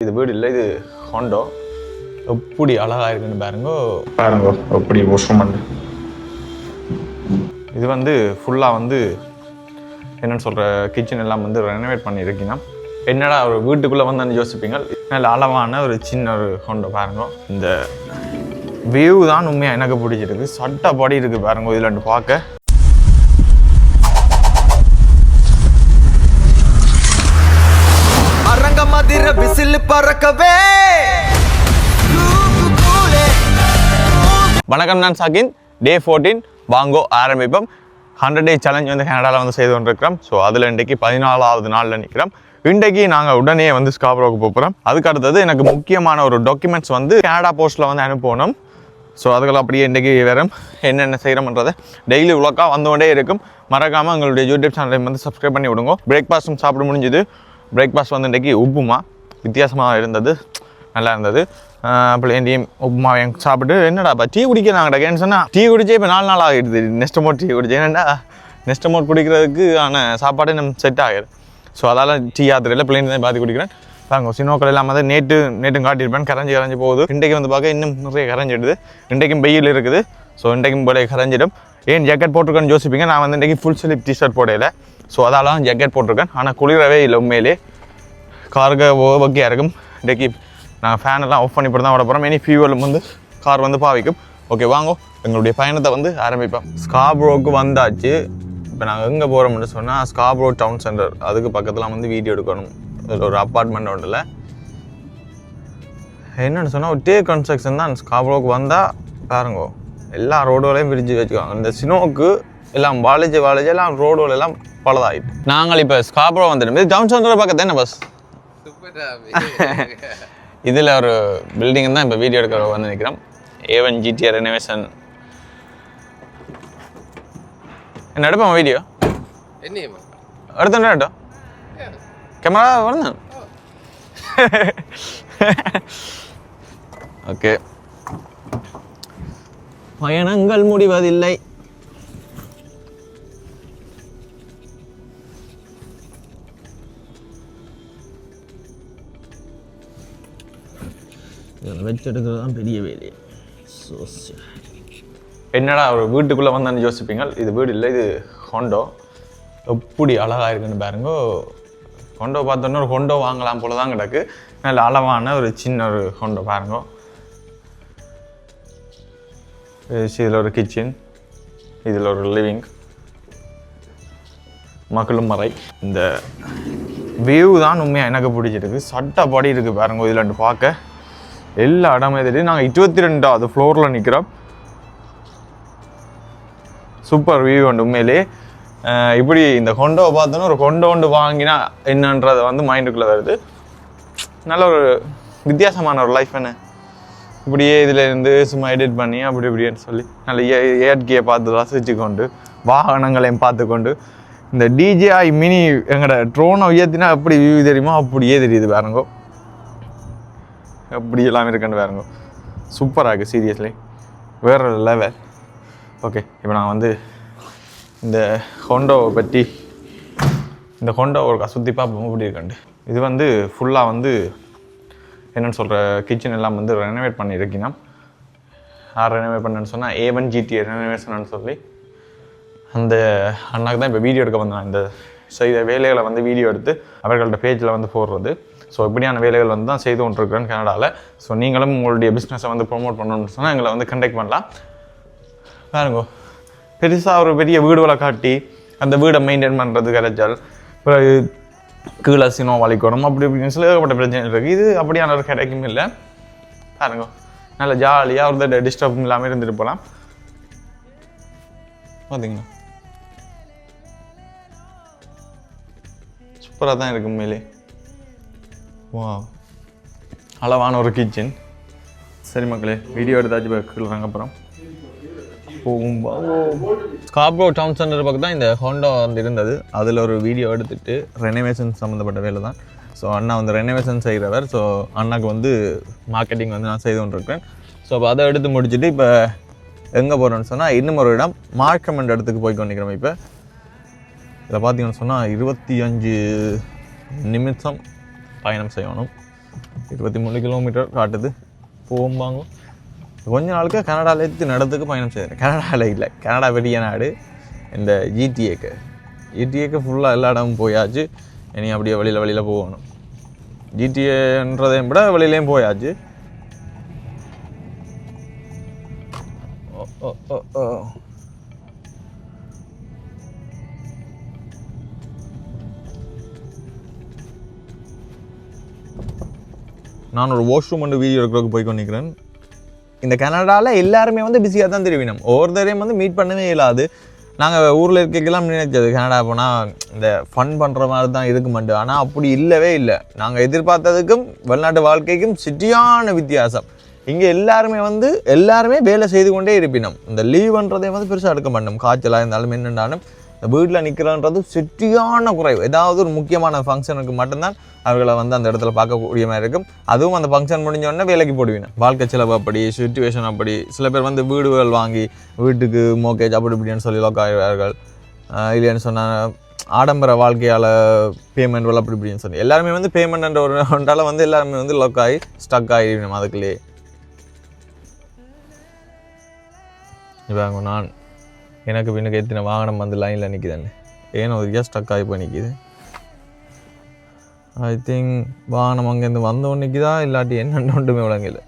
இது வீடு இல்லை, இது ஹோண்டோ. எப்படி அழகாக இருக்குன்னு பாருங்க எப்படி வாஷ்ரூம். இது வந்து ஃபுல்லாக வந்து என்னென்னு சொல்கிற கிச்சன் எல்லாம் வந்து ரெனோவேட் பண்ணியிருக்கீங்கன்னா என்னடா ஒரு வீட்டுக்குள்ளே வந்து யோசிப்பீங்க. நல்ல அளவான ஒரு சின்ன ஒரு ஹோண்டோ பாருங்க. இந்த வியூ தான் உண்மையாக எனக்கு பிடிச்சிருக்கு. சட்டப்படி இருக்குது பாருங்க இதில் பார்க்க. வணக்கம், நான் சாகின். டே 14 வாங்கோ ஆரம்பிப்போம். 100 டே சேலஞ்ச் வந்து கனடாவில் வந்து செய்து கொண்டிருக்கிறோம். ஸோ அதில் இன்றைக்கு 14வது நாளில் நிற்கிறோம். இன்றைக்கு நாங்கள் உடனே வந்து ஸ்காப்ரோவுக்கு போகிறோம். அதுக்கு அடுத்தது எனக்கு முக்கியமான ஒரு டாக்குமெண்ட்ஸ் வந்து கனடா போஸ்ட்டில் வந்து அனுப்பணும். ஸோ அதுக்கெல்லாம் அப்படியே இன்றைக்கி வரும். என்னென்ன செய்கிறோம்ன்றதை டெய்லி உலக்காக வந்துகொண்டே இருக்கும். மறக்காமல் எங்களுடைய யூடியூப் சேனலை வந்து சப்ஸ்கிரைப் பண்ணி விடுங்க. பிரேக்ஃபாஸ்ட்டும் சாப்பிட முடிஞ்சுது. பிரேக்ஃபாஸ்ட் வந்து இன்றைக்கி உப்புமா வித்தியாசமாக இருந்தது, நல்லா இருந்தது. பிள்ளைண்டியும் உப்புமாவையும் சாப்பிட்டு என்னடாப்பா டீ குடிக்கிறாங்கடா சொன்னால் டீ குடிச்சே இப்போ 4 நாள் ஆகிடுது. நெக்ஸ்ட் மோட் டீ குடிச்சேன். ஏன்னா நெக்ஸ்ட் மோட் குடிக்கிறதுக்கு ஆன சாப்பாடே நம்ம செட் ஆகிடுது. ஸோ அதால் டீ ஆத்திரையில் பிள்ளைங்க தான் பார்த்து குடிக்கிறேன். பாருங்க சினோக்கள் எல்லாம் வந்து நேற்றும் காட்டியிருப்பேன். கரைஞ்சி போகுது. இன்றைக்கு வந்து பார்க்க இன்னும் நிறைய கரைஞ்சிடுது. இன்றைக்கும் வெயில் இருக்குது. ஸோ இன்றைக்கும் போல கரைஞ்சிடும். ஏன் ஜாக்கெட் போட்டிருக்கேன்னு யோசிப்பீங்க. நான் வந்து இன்றைக்கி ஃபுல் ஸ்லீப் டிஷர்ட் போடையில. ஸோ அதால் ஜாக்கெட் போட்டிருக்கேன். ஆனால் குளிரவே இல்லை உண்மையிலே. காருக்கு ஓகேயாக இருக்கும். இன்றைக்கி நாங்கள் ஃபேனெல்லாம் ஆஃப் பண்ணி போட்டு தான் விட போகிறோம். எனி ஃபியூவலும் வந்து கார் வந்து பாவிக்கும். ஓகே வாங்க எங்களுடைய பயணத்தை வந்து ஆரம்பிப்போம். ஸ்காப்ரோவுக்கு வந்தாச்சு. இப்போ நாங்கள் எங்கே போகிறோம்னு சொன்னால் ஸ்காப்ரோ டவுன் சென்டர், அதுக்கு பக்கத்தில் வந்து வீடியோ எடுக்கணும். அதில் ஒரு அப்பார்ட்மெண்ட் ஒன்றில் என்னென்னு சொன்னால் ஒரு கன்ஸ்ட்ரக்ஷன் தான். ஸ்காப்ரோவுக்கு வந்தால் பாருங்க எல்லா ரோடுகளையும் விரிஞ்சு வச்சுக்குவாங்க. இந்த சினோவுக்கு எல்லாம் வாழைச்சி எல்லாம் ரோடுகள் எல்லாம் பலதாகிட்டு. நாங்கள் இப்போ ஸ்காப்ரோ வந்துடும். இது டவுன் சென்டர் பக்கத்து என்ன பஸ் இதில் ஒரு பில்டிங் தான் இப்போ வீடியோ எடுக்கிற வந்து நிற்கிறோம். A1 GTA renovation. என்ன எடுப்போம் வீடியோ எடுத்தோம் எடுத்தோம் கேமரா வரணும். ஓகே, பயணங்கள் முடிவதில்லை. வச்செடுக்கிறது தான் பெரிய வேலையை. என்னடா ஒரு வீட்டுக்குள்ளே வந்தான்னு யோசிப்பீங்க. இது வீடு இல்லை, இது ஹோண்டோ. எப்படி அழகாக இருக்குன்னு பாருங்க. ஹோண்டோ பார்த்தோன்னா ஒரு ஹோண்டோ வாங்கலாம் போல தான் கிடக்கு. நல்ல அளவான ஒரு சின்ன ஒரு ஹோண்டோ பாருங்க. இதில் ஒரு கிச்சன், இதில் ஒரு லிவிங், மகளும் மறை. இந்த வியூ தான் உண்மையாக எனக்கு பிடிச்சிருக்கு. சட்டப்படி இருக்குது பாருங்க இதில் பார்க்க. எல்லா இடமே தெரியும். நாங்கள் 22வது ஃப்ளோரில் நிற்கிறோம். சூப்பர் வியூ உண்டு உண்மையிலே. இப்படி இந்த ஹோண்டோவை பார்த்தோன்னா ஒரு ஹோண்டோ வாங்கினா என்னன்றது வந்து மைண்டுக்குள்ளே வருது. நல்ல ஒரு வித்தியாசமான ஒரு லைஃப். என்ன இப்படியே இதில் இருந்து சும்மா எடிட் பண்ணி அப்படி இப்படின்னு சொல்லி நல்ல இயற்கையை பார்த்து ரசிச்சு கொண்டு வாகனங்களையும் பார்த்து கொண்டு இந்த DJI மினி எங்களோட ட்ரோனை உயர்த்தினா எப்படி வியூ தெரியுமோ அப்படியே தெரியுது பாருங்கோ. எப்படி எல்லாம் இருக்குன்னு பாருங்க. சூப்பராக இருக்குது சீரியஸ்லி, வேறு லெவல். ஓகே, இப்போ நான் வந்து இந்த ஹோண்டோவை பற்றி இந்த ஹோண்டோ ஒரு சுற்றி பார்ப்போம் எப்படி இருக்குண்டு. இது வந்து ஃபுல்லாக வந்து என்னென்னு சொல்கிற கிச்சன் எல்லாம் வந்து ரெனோவேட் பண்ணியிருக்கீங்கன்னா ரெனோவேட் பண்ணேன்னு சொன்னால் A1 GTA ரெனோவேஷன்னு சொல்லி அந்த அண்ணாக்கு தான் இப்போ வீடியோ எடுக்க வந்தேன். இந்த செய்த வேலைகளை வந்து வீடியோ எடுத்து அவர்களோட பேஜில் வந்து போடுறது. ஸோ இப்படியான வேலைகள் வந்து தான் செய்து கொண்டிருக்கிறேன் கனடாவில். ஸோ நீங்களும் உங்களுடைய பிஸ்னஸை வந்து ப்ரொமோட் பண்ணணும்னு சொன்னால் எங்களை வந்து கண்டெக்ட் பண்ணலாம். பாருங்க பெருசாக ஒரு பெரிய வீடுகளை காட்டி அந்த வீடை மெயின்டைன் பண்ணுறது கிடைச்சால் பிறகு கீழே சினோ வலிக்கணும் அப்படி இப்படின்னு சொல்லி ஏகப்பட்ட பிரச்சனை இருக்குது. இது அப்படியான ஒரு கிடைக்கும் இல்லை. பாருங்க நல்ல ஜாலியாக ஒரு டிஸ்டர்ப் இல்லாமல் இருந்துட்டு போகலாம். பார்த்தீங்களா சூப்பராக தான் இருக்குது உண்மையிலே. வா, அளவான ஒரு கிச்சன். சரி மக்களே, வீடியோ எடுத்தாச்சு கீழே அப்புறம் ஸ்காப்ரோ டவுன் சென்டர் பக்கம் தான் இந்த ஹோண்டோ வந்து இருந்தது. அதில் ஒரு வீடியோ எடுத்துகிட்டு ரெனோவேஷன் சம்மந்தப்பட்ட வேலை தான். ஸோ அண்ணா வந்து ரெனோவேஷன் செய்கிறவர். ஸோ அண்ணாக்கு வந்து மார்க்கெட்டிங் வந்து நான் செய்து கொண்டிருக்கிறேன். ஸோ அப்போ அதை எடுத்து முடிச்சுட்டு இப்போ எங்கே போகிறோன்னு சொன்னால் இன்னும் ஒரு இடம் மார்க்கமெண்ட் இடத்துக்கு போய் கொண்டிருக்கிறோம். இப்போ இதில் பார்த்தீங்கன்னு சொன்னால் 25 நிமிஷம் பயணம் செய்யணும். 23 கிலோமீட்டர் காட்டுது. போகும்பாங்க கொஞ்ச நாளுக்கு கனடாவில் நடத்துக்கு பயணம் செய்கிறேன். கனடாவில் இல்லை, கனடா பெரிய நாடு. இந்த ஜிடிஏக்கு ஃபுல்லாக எல்லா இடமும் போயாச்சு. இனி அப்படியே வெளியில் போகணும். ஜிடிஏன்றதையும் விட வெளியிலையும் போயாச்சு. நான் ஒரு வாஷ்ரூம் வந்து வீடியோ எடுக்கிறதுக்கு போய் கொண்டிருக்கிறேன். இந்த கனடாவில் எல்லாருமே வந்து பிஸியாக தான் தெரிவினோம். ஒவ்வொருத்தரையும் வந்து மீட் பண்ணவே இயலாது. நாங்கள் ஊரில் இருக்கலாம் நினைச்சது கனடா போனால் இந்த ஃபன் பண்ணுற மாதிரி தான் இருக்க மாட்டோம். ஆனால் அப்படி இல்லவே இல்லை. நாங்கள் எதிர்பார்த்ததுக்கும் வெளிநாட்டு வாழ்க்கைக்கும் சிட்டியான வித்தியாசம். இங்கே எல்லாருமே வேலை செய்து கொண்டே இருப்பினோம். இந்த லீவுன்றதை வந்து பெருசாக எடுக்க மாட்டோம். காய்ச்சலாக இருந்தாலும் என்னென்னாலும் இந்த வீட்டில் நிற்கிறன்றது சிட்டியான குறைவு. ஏதாவது ஒரு முக்கியமான ஃபங்க்ஷனுக்கு மட்டும்தான் அவர்களை வந்து அந்த இடத்துல பார்க்கக்கூடிய மாதிரி இருக்கும். அதுவும் அந்த ஃபங்க்ஷன் முடிஞ்சோடனே வேலைக்கு போடுவீங்க. வாழ்க்கை செலவு அப்படி, சிச்சுவேஷன் அப்படி. சில பேர் வந்து வீடுகள் வாங்கி வீட்டுக்கு மோக்கேஜ் அப்படி இப்படின்னு சொல்லி லோக் ஆகிறார்கள். இல்லைன்னு சொன்னால் ஆடம்பர வாழ்க்கையால் பேமெண்ட் அப்படி இப்படின்னு சொல்லி எல்லாருமே வந்து பேமெண்ட் ஒரு ஒன்றால் வந்து எல்லாருமே வந்து லோக் ஆகி ஸ்டக் ஆகிடணும் அதுக்குள்ளேயே. இப்போ நான் எனக்கு பின்னுக்கு எத்தனை வாகனம் வந்து லைனில் நிற்கிதுன்னு ஏன்னா ஒரு ஸ்டக் ஆகி போய் நிற்கிது. ஐ திங்க் வாகனம் அங்கேருந்து வந்தவன் நிற்கிதா இல்லாட்டி என்னென்ன ஒன்றுமே விளங்கல.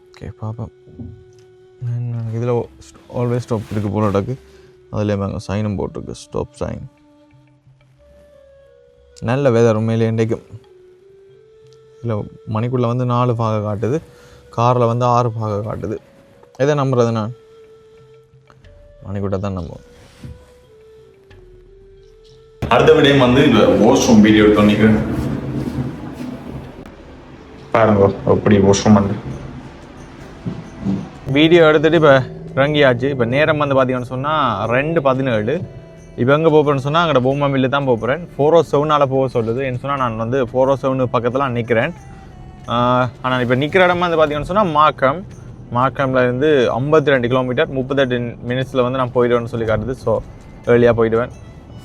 ஓகே பார்ப்போம். இதில் ஆல்வேஸ் ஸ்டாப் இருக்குது போல இடக்கு. அதில் சைனும் போட்டிருக்கு, ஸ்டாப் சைன். நல்ல வெதர் உண்மையிலே இன்றைக்கும். இல்லை மணிக்குள்ளே வந்து 4 பாக காட்டுது, காரில் வந்து 6 பாக காட்டுது. எதை நம்புறது? நான் மணிக்கூட்ட தான் நம்புவோம். அடுத்த விடையும் வந்து இப்போ வாஷ்ரூம் வீடியோ எடுத்து நிற்கிறேன் பாருங்க. அப்படி வாஷ்ரூம் வந்து வீடியோ எடுத்துகிட்டு இப்போ இறங்கியாச்சு. இப்போ நேரம் வந்து பார்த்தீங்கன்னு சொன்னால் 2:17. இப்போ எங்கே போகிறேன்னு சொன்னால் அங்கே பூமாமில்ல தான் போகிறேன். 407 போக சொல்லுது. என்ன சொன்னால் நான் வந்து 407 பக்கத்தில் நிற்கிறேன். ஆனால் இப்போ நிற்கிற இடமா வந்து பார்த்தீங்கன்னு சொன்னால் மார்க்கமில் இருந்து 52 கிலோமீட்டர் 38 மினிட்ஸில் வந்து நான் போயிடுவேன்னு சொல்லி காட்டுது. ஸோ ஏர்லியாக போயிடுவேன்.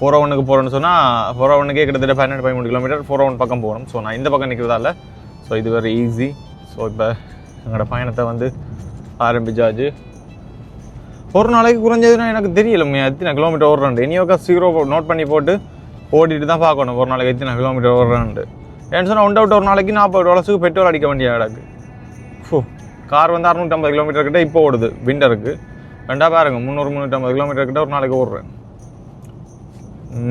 401 போகிறேன்னு சொன்னால் 401 கிட்டத்தட்ட 12-13 கிலோமீட்டர் 401 பக்கம் போகணும். ஸோ நான் இந்த பக்கம் நிற்கிறதால ஸோ இது வெரி ஈஸி. ஸோ இப்போ எங்களோட பயணத்தை வந்து ஆரம்பிச்சாச்சு. ஒரு நாளைக்கு குறைஞ்சதுன்னா எனக்கு தெரியல எத்தனை கிலோமீட்டர் ஓடுறான்ட்டு. இனியோக்கா 0 நோட் பண்ணி போட்டு ஓடிட்டு தான் பார்க்கணும் ஒரு நாளைக்கு எத்தனை கிலோமீட்டர் ஓடுறான்ட்டு. ஏன்னு சொன்னால் ஒன் அவுட் ஒரு நாளைக்கு $40 பெட்ரோல் அடிக்க வேண்டிய இடக்கு. கார் வந்து 650 கிலோமீட்டர் கிட்ட இப்போ ஓடுது விண்டருக்கு. ரெண்டா பாருங்க 300-350 கிலோமீட்டர் கிட்ட ஒரு நாளைக்கு ஓடுறேன்.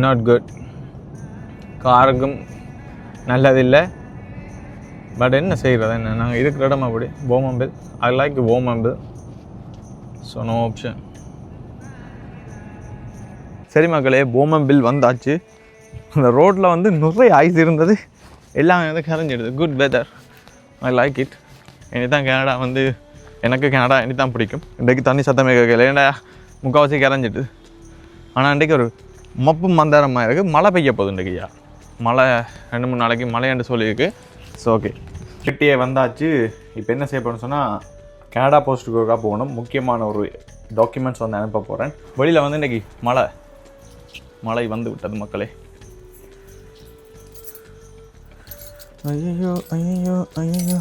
Not good. காருக்கும் நல்லதில்லை. பட் என்ன செய்கிறது, என்ன நாங்கள் இருக்கிற இடம் அப்படி. போமம்பில் ஐ லைக் போமம்பில். So no option. சரி மக்களே, போமம்பில் வந்தாச்சு. அந்த ரோட்டில் வந்து நிறைய ஐஸ் இருந்தது, எல்லாமே வந்து கரைஞ்சிடுது. Good weather, I like it. இனி தான் கனடா வந்து எனக்கு கனடா இனி தான் பிடிக்கும். இன்றைக்கு தண்ணி சத்தமே கேட்கல, ஏன்னா முக்கால்வாசி கரைஞ்சிட்டு. ஆனால் இன்றைக்கு ஒரு மப்பு மந்தாரமாக இருக்குது. மழை பெய்ய போகுது இன்றைக்குயா. மழை 2-3 நாளைக்கு மழைன்னு சொல்லியிருக்கு. ஸோ ஓகே, கிட்டே வந்தாச்சு. இப்போ என்ன செய்ய போகிறேன்னு சொன்னால் கனடா போஸ்ட்டுக்காக போகணும். முக்கியமான ஒரு டாக்குமெண்ட்ஸ் வந்து அனுப்ப போகிறேன். வெளியில் வந்து இன்றைக்கி மழை வந்து விட்டது மக்களே. ஐயோ ஐயோ ஐயோ.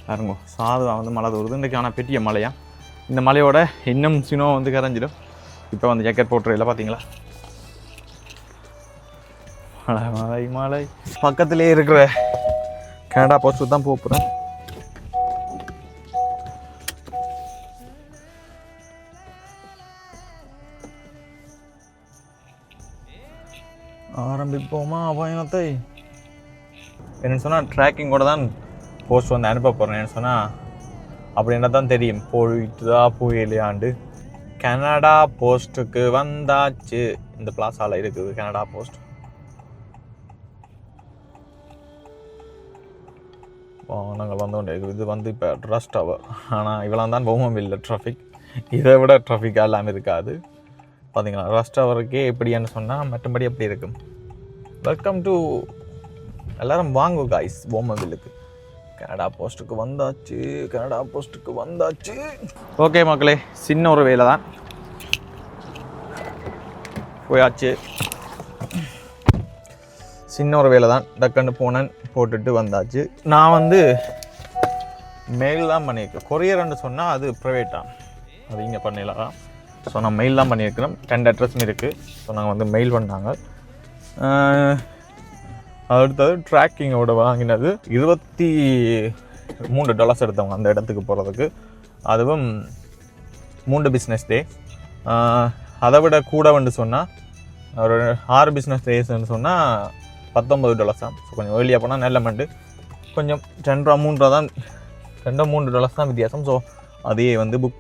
பாருங்க சாதுவாக வந்து மழை தோறுது இன்றைக்கி. ஆனால் பெரிய மழையா. இந்த மழையோட இன்னும் சினோ வந்து கரைஞ்சிடும். இப்போ வந்து ஜாக்கெட் போட்டுறதில்ல பார்த்தீங்களா. மழை பக்கத்துலேயே இருக்கிற கனடா போஸ்ட்டு தான் போகிறேன். ஆரம்பிப்போமா பயணத்தை? என்ன சொன்னால் ட்ராக்கிங்கோட தான் போஸ்ட் வந்து அனுப்ப போகிறேன். என்ன சொன்னால் அப்படின்னா தான் தெரியும் போயிட்டுதா போயிலையாண்டு. கனடா போஸ்ட்டுக்கு வந்தாச்சு. இந்த பிளாஸாவில் இருக்குது கனடா போஸ்ட். நாங்கள் வந்து இது வந்து இப்போ ரஷ் ஹவர். ஆனால் இவ்வளோ தான் போமம்பில்ல ட்ராஃபிக். இதை விட ட்ராஃபிக்காக எல்லாமே இருக்காது பார்த்தீங்களா. ரஷ் ஹவருக்கே எப்படின்னு சொன்னால் மற்றபடி எப்படி இருக்கும். வெல்கம் டு எல்லாரும் வாங்க காய்ஸ் போமவில்லுக்கு. கனடா போஸ்ட்டுக்கு வந்தாச்சு. ஓகே மக்களே, சின்ன ஒரு வேலை தான், போயாச்சு. சின்ன ஒரு வேலை தான், டக்குன்னு போனேன், போட்டுட்டு வந்தாச்சு. நான் வந்து மெயில் தான் பண்ணியிருக்கேன். கொரியர்ன்னு சொன்னால் அது ப்ரைவேட்டாக, அது இங்கே பண்ணிடலாம். ஸோ நான் மெயில் தான் பண்ணியிருக்கிறேன். 2 அட்ரஸும் இருக்குது. ஸோ நாங்கள் வந்து மெயில் பண்ணாங்க. அடுத்தது ட்ராக்கிங்கோட வாங்கினது $23 எடுத்தவங்க அந்த இடத்துக்கு போகிறதுக்கு. அதுவும் 3 பிஸ்னஸ் டே. அதை விட கூட வந்து சொன்னால் ஒரு 6 பிஸ்னஸ் டேஸ்ன்னு சொன்னால் $19 தான். ஸோ கொஞ்சம் ஏர்லியாக போனால் நல்ல மண்டு. கொஞ்சம் $2-3 தான், $2-3 தான் வித்தியாசம். ஸோ அதையே வந்து புக்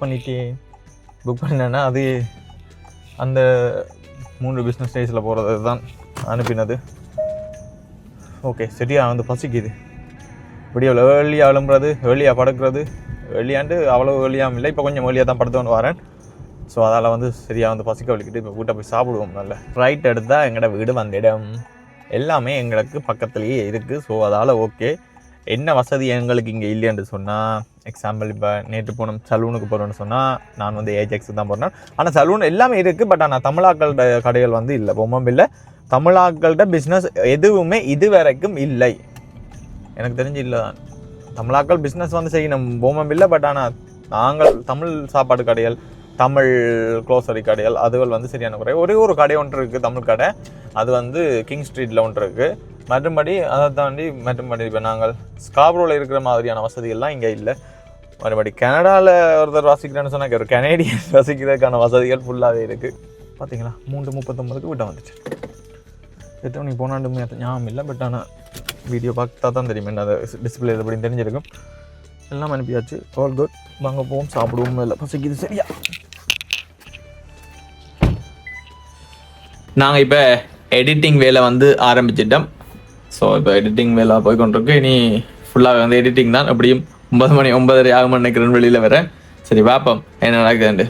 பண்ணினேன்னா அது அந்த 3 பிஸ்னஸ் டேஸில் போகிறது தான் அனுப்பினது. ஓகே, சரியாக வந்து பசிக்குது. இப்படி அவ்வளோ ஏர்லியாக விளம்புறது, ஏர்லியாக படுக்கிறது, ஏர்லியாண்டு அவ்வளோ ஏர்லியாக இல்லை, இப்போ கொஞ்சம் ஏர்லியாக தான் படுத்து கொண்டு வரேன். ஸோ அதால் வந்து சரியாக வந்து பசிக்க வலிக்கிட்டு இப்போ வீட்டை போய் சாப்பிடுவோம். நல்ல ரைட் எடுத்தால் எங்களோட வீடு வந்த இடம் எல்லாமே எங்களுக்கு பக்கத்துலேயே இருக்குது. ஸோ அதால் ஓகே. என்ன வசதி எங்களுக்கு இங்கே இல்லைன்னு சொன்னால், எக்ஸாம்பிள் இப்போ நேற்று போனோம் சலூனுக்கு போகிறோன்னு சொன்னால் நான் வந்து ஏஜெக்ஸுக்கு தான் போகிறேன். ஆனால் சலூன் எல்லாமே இருக்குது, பட் ஆனால் தமிழாக்களோட கடைகள் வந்து இல்லை. பொம்மையில் தமிழாக்கள்கிட்ட பிஸ்னஸ் எதுவுமே இது வரைக்கும் இல்லை, எனக்கு தெரிஞ்சு இல்லை தான். தமிழாக்கள் பிஸ்னஸ் வந்து செய்யணும் பொம்மையில், பட் ஆனால் நாங்கள் தமிழ் சாப்பாடு கடைகள், தமிழ் க்ளோசரி கடைகள் அதுகள் வந்து சரியான குறை. ஒரே ஒரு கடை ஒன்று இருக்குது, தமிழ் கடை. அது வந்து கிங் ஸ்ட்ரீட்டில் ஒன்று இருக்குது. மற்றபடி அதை தாண்டி இப்போ நாங்கள் ஸ்காப்ரோவில் இருக்கிற மாதிரியான வசதிகள்லாம் இங்கே இல்லை. மறுபடி கனடாவில் ஒருத்தர் வசிக்கிறேன்னு சொன்னால் ஒரு கனேடியன் வசிக்கிறதுக்கான வசதிகள் ஃபுல்லாகவே இருக்குது. பார்த்தீங்களா, 3:39 வீட்டை வந்துச்சு. எத்தனை மணிக்கு போனாண்டுமே ஞாபகம் இல்லை, பட் ஆனால் வீடியோ பார்த்தா தான் தெரியும் என்ன டிஸ்பிளே எப்படின்னு தெரிஞ்சிருக்கும். எல்லாம் அனுப்பியாச்சு. All good. வாங்க போவோம், சாப்பிடுவோம். இல்லை பசிக்குது சரியா. நாங்கள் இப்போ எடிட்டிங் வேலை வந்து ஆரம்பிச்சிட்டோம். ஸோ இப்போ எடிட்டிங் வேலை போய் கொண்டிருக்கு. இனி ஃபுல்லாக வந்து எடிட்டிங் தான். எப்படியும் 9 மணி 9:30 ஆகும்னு நினைக்கிறேன் வெளியில் வரேன். சரி பார்ப்போம் என்ன நடக்குதுண்டு.